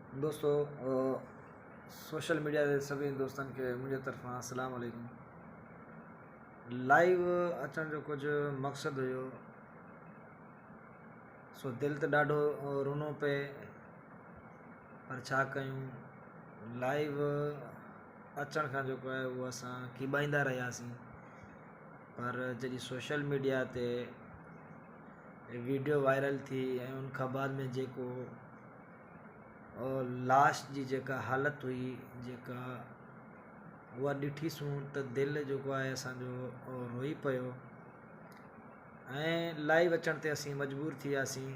दोस्तों social media जे सभी दोस्तन के मुंहिंजे तरफ़ां अस्सलाम वालेकुम। लाइव अचण जो कुछ मक़सदु हुयो, सो दिल त ॾाढो रुनो पे, पर छा कयूं। लाइव अचण खां जेको आहे उहो असां कीॿाईंदा रहियासीं, पर जॾहिं सोशल मीडिया ते वीडियो वायरल थी ऐं उन खां बाद में जेको लास्ट जी जेका हालत हुई जेका उहा ॾिठीसूं त दिलि जेको आहे असांजो रोई पियो। ऐं लाइव अचण ते असीं मजबूर थी वियासीं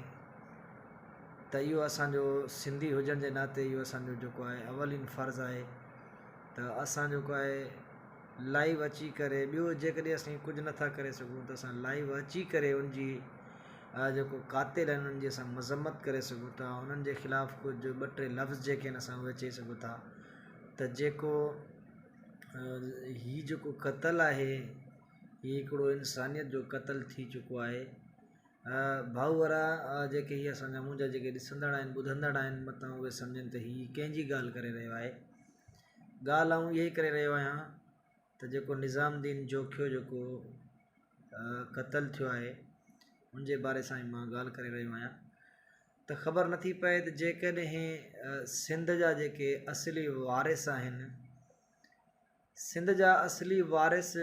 त इहो असांजो सिंधी हुजण जे नाते इहो असांजो जेको आहे अवलिन फ़र्ज़ु आहे त असां जेको आहे लाइव अची करे ॿियो जेकॾहिं असीं कुझु नथा करे सघूं त असां लाइव अची करे उनजी जेको क़ातिल आहिनि उनजी असां मज़म्मत करे सघूं था, उन्हनि जे ख़िलाफ़ु कुझु ॿ टे लफ़्ज़ जेके आहिनि असां उहे चई सघूं था त जेको हीउ जेको क़तल आहे हीउ हिकिड़ो इंसानियत जो क़तल थी चुको आहे। भाऊ वारा जेके हीअ असांजा मुंहिंजा जेके ॾिसंदड़ आहिनि ॿुधंदड़ आहिनि मतां उहे सम्झनि त हीअ कंहिंजी ॻाल्हि करे रहियो आहे। ॻाल्हि आऊं इहा ई करे रहियो आहियां त जेको निज़ामुद्दीन जोखियो जेको क़तल थियो आहे उनजे बारे सां ई मां ॻाल्हि करे रहियो आहियां त ख़बर नथी पए त जेकॾहिं सिंध जा जेके असली वारिस आहिनि, सिंध जा असली वारिस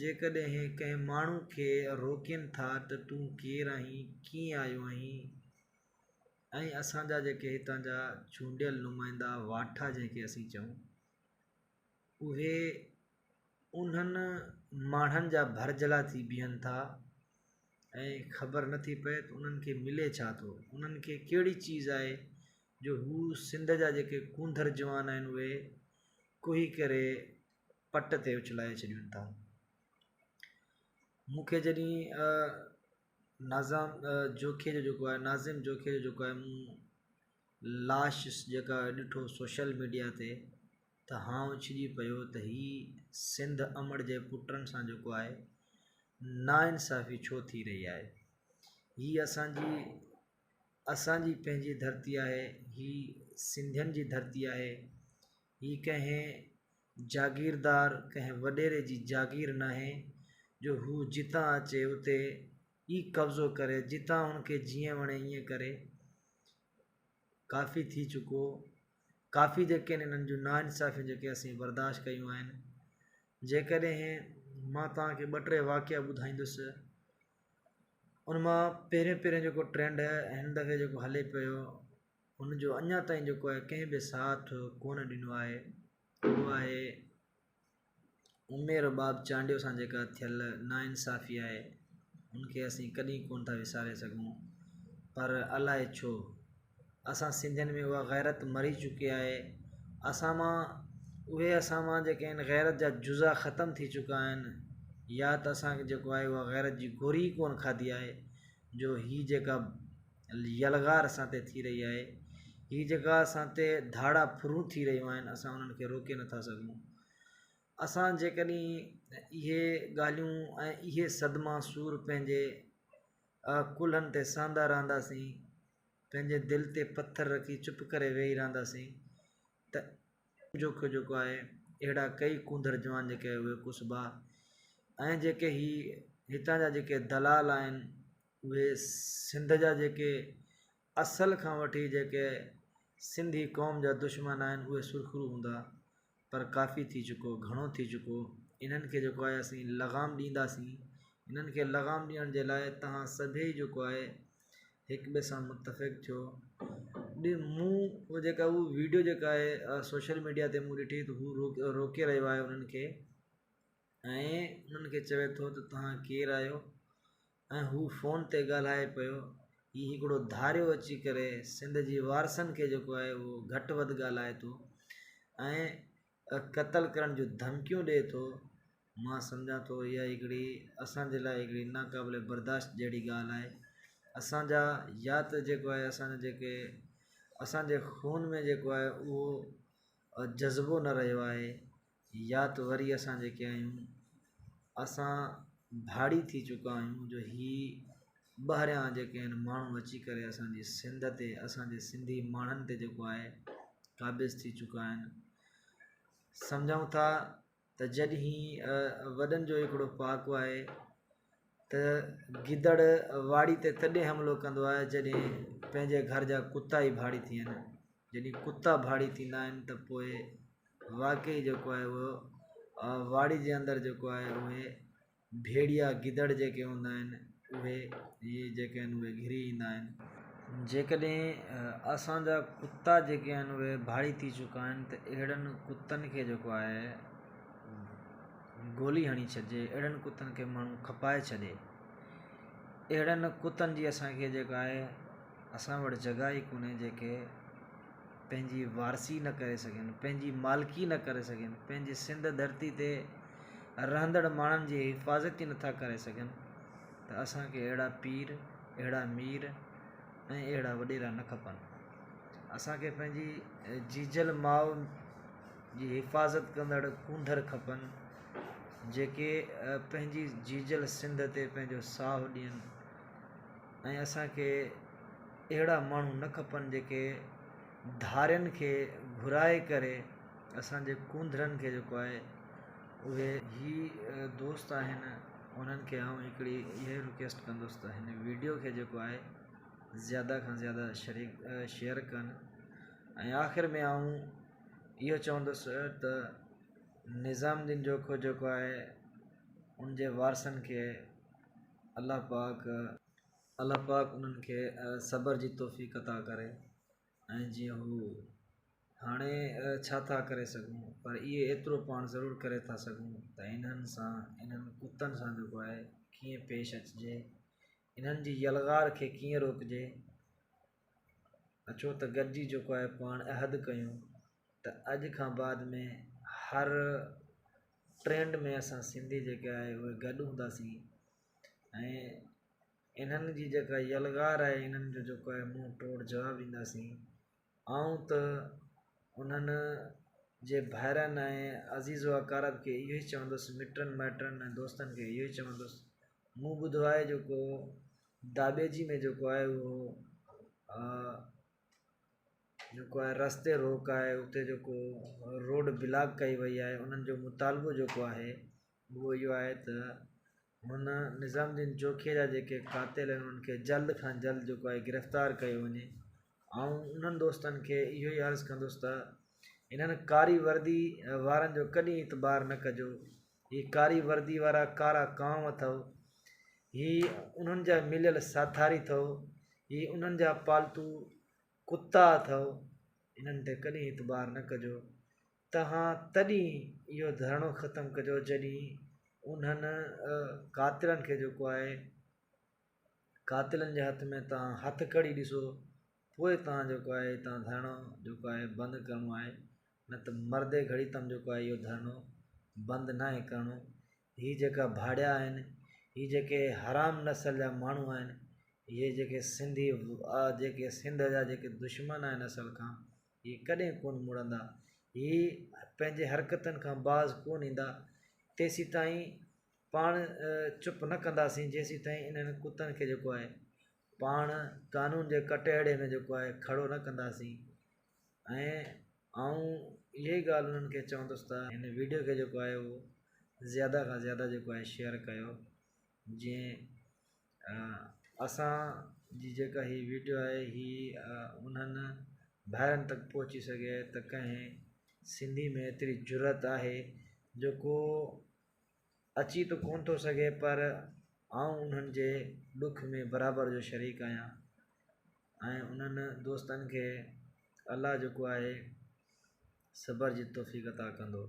जेकॾहिं कंहिं माण्हू खे रोकनि था त तूं केरु आहीं, कीअं आयो आहीं, ऐं असांजा जेके हितां जा चूंडियल नुमाइंदा वाठा जंहिंखे असीं चऊं उहे उन्हनि माण्हुनि जा भरजला थी बीहनि था ऐं ख़बर नथी पए त उन्हनि खे मिले छा थो, उन्हनि खे कहिड़ी चीज़ आहे जो हू सिंध जा जेके कूंदर जवान आहिनि उहे कोही करे पट ते उछलाए छॾियूं था। मूंखे जॾहिं जोखे जो जेको आहे नाज़िम जोखे जो जेको आहे मूं लाश जेका ॾिठो सोशल मीडिया ते त हां छिजी पियो त हीअ सिंध अमड़ जे पुटनि सां जेको आहे नाइंसाफ़ी छो थी रही आहे। हीअ असांजी पंहिंजी धरती आहे, हीअ सिंधियुनि जी धरती आहे, हीअ कंहिं जागीरदार कंहिं वॾेरे जी जागीर न आहे जो हू जितां अचे उते ई कब्ज़ो करे, जितां हुनखे जीअं वणे ईअं करे। काफ़ी थी चुको, काफ़ी जेके आहिनि इन्हनि जूं नाइंसाफ़ियूं जेके असीं बर्दाश्त कयूं आहिनि। जेकॾहिं मां तव्हांखे ॿ टे वाक़िया ॿुधाईंदुसि, उन मां पहिरियों जेको ट्रेंड हिन दफ़े जेको हले पियो हुनजो अञा ताईं जेको आहे कंहिं बि साथ कोन ॾिनो आहे, उहो आहे उमेर बाब चांडियो सां जेका थियल नाइंसाफ़ी आहे। उनखे असीं कॾहिं कोन था विसारे सघूं, पर अलाए छो असां सिंधियुनि में उहा गैरत मरी चुकी आहे। असां मां जेके आहिनि गैरत जा जुज़ा ख़तमु थी चुका आहिनि, या त असांखे जेको आहे उहा गैरत जी गोरी कोन खाधी आहे जो हीअ जेका यलगार असां ते थी रही आहे, हीअ जेका असां ते धाड़ा फुरूं थी रहियूं आहिनि, असां उन्हनि खे रोके नथा सघूं। असां जेकॾहिं इहे ॻाल्हियूं ऐं इहे सदमा सूर पंहिंजे कुल्हनि ते सांदा रहंदासीं, पंहिंजे दिलि ते पथर रखी चुप करे वेही रहंदासीं त जोखियो जेको आहे अहिड़ा कई कूंदर जवान जेके उहे कुसबा ऐं जेके हितां जा जेके दलाल आहिनि उहे सिंध जा जेके असल खां वठी जेके सिंधी क़ौम जा दुश्मन आहिनि उहे सुरखरू हूंदा, पर काफ़ी थी चुको, घणो थी चुको। इन्हनि खे जेको आहे असीं लगाम ॾींदासीं। इन्हनि खे लगाम ॾियण जे लाइ तव्हां सभई जेको आहे हिक ॿिए सां मुतफ़िक़ थियो। उहो वीडियो जेका आहे सोशल मीडिया ते मूं ॾिठी त हू रोके रहियो आहे उन्हनि खे ऐं उन्हनि खे चवे थो त तव्हां केरु आहियो, ऐं हू फ़ोन ते ॻाल्हाए पियो। हीउ हिकिड़ो धारियो अची करे सिंध जी वारसनि खे जेको आहे उहो घटि वधि ॻाल्हाए थो ऐं क़तल करण जूं धमकियूं ॾिए थो। मां सम्झां थो इहा हिकिड़ी असांजे लाइ हिकिड़ी नाक़ाबिले बर्दाश्त जहिड़ी ॻाल्हि आहे। असांजा या त जेको आहे असांजे खून में जेको आहे उहो जज़्बो न रहियो आहे, या त वरी असां जेके आहियूं असां भाड़ी थी चुका आहियूं जो ॿाहिरियां जेके आहिनि माण्हू अची करे असांजी सिंध ते, असांजे सिंधी माण्हुनि ते जेको आहे क़ाबिज़ थी चुका आहिनि। सम्झूं था त जॾहिं वॾनि जो हिकिड़ो पाको आहे त गिदड़ वाड़ी ते तॾहिं हमिलो कंदो आहे जॾहिं पंहिंजे घर जा कुता ई भाड़ी थियनि। जॾहिं कुता भाड़ी थींदा आहिनि त पोइ वाक़ई जेको आहे उहो वाड़ी जे अंदरि जेको आहे उहे भेड़िया गिदड़ जेके हूंदा आहिनि उहे इहे जेके आहिनि उहे घिरी ईंदा आहिनि। जेकॾहिं असांजा कुता जेके आहिनि उहे भाड़ी थी चुका आहिनि त अहिड़नि कुतनि खे जेको आहे गोली हणी छॾिजे, अहिड़नि कुतनि खे माण्हू खपाए छॾे। अहिड़नि कुतनि जी असांखे जेका आहे असां वटि जॻह ई कोन्हे जेके पंहिंजी वारसी न करे सघनि, पंहिंजी मालिकी न करे सघनि, पंहिंजी सिंध धरती ते रहंदड़ माण्हुनि जी हिफ़ाज़त ई नथा करे सघनि। त असांखे अहिड़ा पीर, अहिड़ा मीर ऐं अहिड़ा वॾेरा न खपनि। असांखे पंहिंजी जीजल माउ जी हिफ़ाज़त कंदड़ कूंडर खपनि जेके पंहिंजी जीजल सिंध ते पंहिंजो साहु ॾियनि। ऐं असांखे अहिड़ा माण्हू न खपनि जेके धारियुनि खे घुराए करे असांजे कूंदरनि खे जेको आहे उहे ही दोस्त आहिनि उन्हनि खे आउं हिकिड़ी इहा रिक्वेस्ट कंदुसि त हिन वीडियो खे जेको आहे ज़्यादा खां ज़्यादा शेयर कनि। ऐं आख़िर में आउं इहो चवंदुसि त निज़ामुद्दीन जोखो जेको आहे उनजे वारसनि खे अल्लाह पाक उन्हनि खे सब्र जी तौफ़ीक़ अता करे। ऐं जीअं हू हाणे छा था करे सघूं, पर इहे एतिरो पाण ज़रूरु करे था सघूं त इन्हनि कुतनि सां जेको आहे कीअं पेश अचिजे, इन्हनि जी यलगार खे कीअं रोकिजे। अचो त गॾिजी जेको आहे पाण अहद कयूं त अॼु खां बाद में हर ट्रेंड में असां सिंधी जेके आहे उहे गॾु हूंदासीं ऐं इन्हनि जी जेका यलगार आहे इन्हनि जो जेको आहे मुंहुं तोड़ जवाबु ॾींदासीं। आऊं त उन्हनि जे भाइरनि ऐं अज़ीज़ व अकारब खे इहो ई चवंदुसि, मिटनि माइटनि ऐं दोस्तनि खे इहो ई चवंदुसि, मूं ॿुधो आहे जेको दाबेजी में जेको आहे उहो जेको आहे रस्ते रोक आहे, उते जेको रोड ब्लॉक कई वई आहे। उन्हनि जो मुतालबो जेको आहे उहो इहो आहे त हुन निज़ामुद्दीन जोखे जा जेके क़ातिल आहिनि उन्हनि खे जल्द खां जल्द जेको आहे गिरफ़्तार कयो वञे। ऐं उन्हनि दोस्तनि खे इहो ई अर्ज़ु कंदुसि त इन्हनि कारी वर्दी वारनि जो कॾहिं इतबार न कजो। हीअ कारी वर्दी वारा कारा कांव अथव, हीअ उन्हनि जा मिलियल साथारी अथव, हीअ उन्हनि जा पालतू कुता अथव। इन्हनि ते कॾहिं इतबार न कजो। तव्हां तॾहिं इहो धरणो ख़तमु कजो जॾहिं उन्हनि क़ातिलनि खे जेको आहे क़ातिलनि जे हथ में तव्हां हथु कड़ी ॾिसो, पोइ तव्हां जेको आहे तव्हां धरणो जेको आहे बंदि करिणो आहे। न त मर्दे घड़ी तम जेको आहे इहो धरणो बंदि न आहे करिणो। हीअ जेका भाड़िया आहिनि, हीअ जेके हराम नसल जा माण्हू आहिनि, इहे जेके सिंधी जेके सिंध जा जेके दुश्मन आहिनि असल खां, इहे कॾहिं कोन मुड़ंदा। इहे पंहिंजे हरकतनि खां बाज़ कोन ईंदा। तेसीं ताईं पाण चुप न कंदासीं जेसीं ताईं इन्हनि कुतनि खे जेको आहे पाण कानून जे कटहड़े में जेको आहे खड़ो न कंदासीं। ऐं आऊं इहा ई ॻाल्हि उन्हनि खे चवंदुसि त हिन वीडियो खे जेको आहे उहो ज़्यादा खां ज़्यादा जेको आहे शेयर कयो, जीअं असांजी जेका हीअ वीडियो आहे हीअ उन्हनि भाइरनि तक पहुची सघे त कंहिं सिंधी में एतिरी जुरत आहे जेको अची त कोन थो सघे, पर आऊं उन्हनि जे ॾुख में बराबरि जो शरीक आहियां। ऐं उन्हनि दोस्तनि खे अल्लाह जेको आहे सब्र जी तौफ़ीक़ अता कंदो।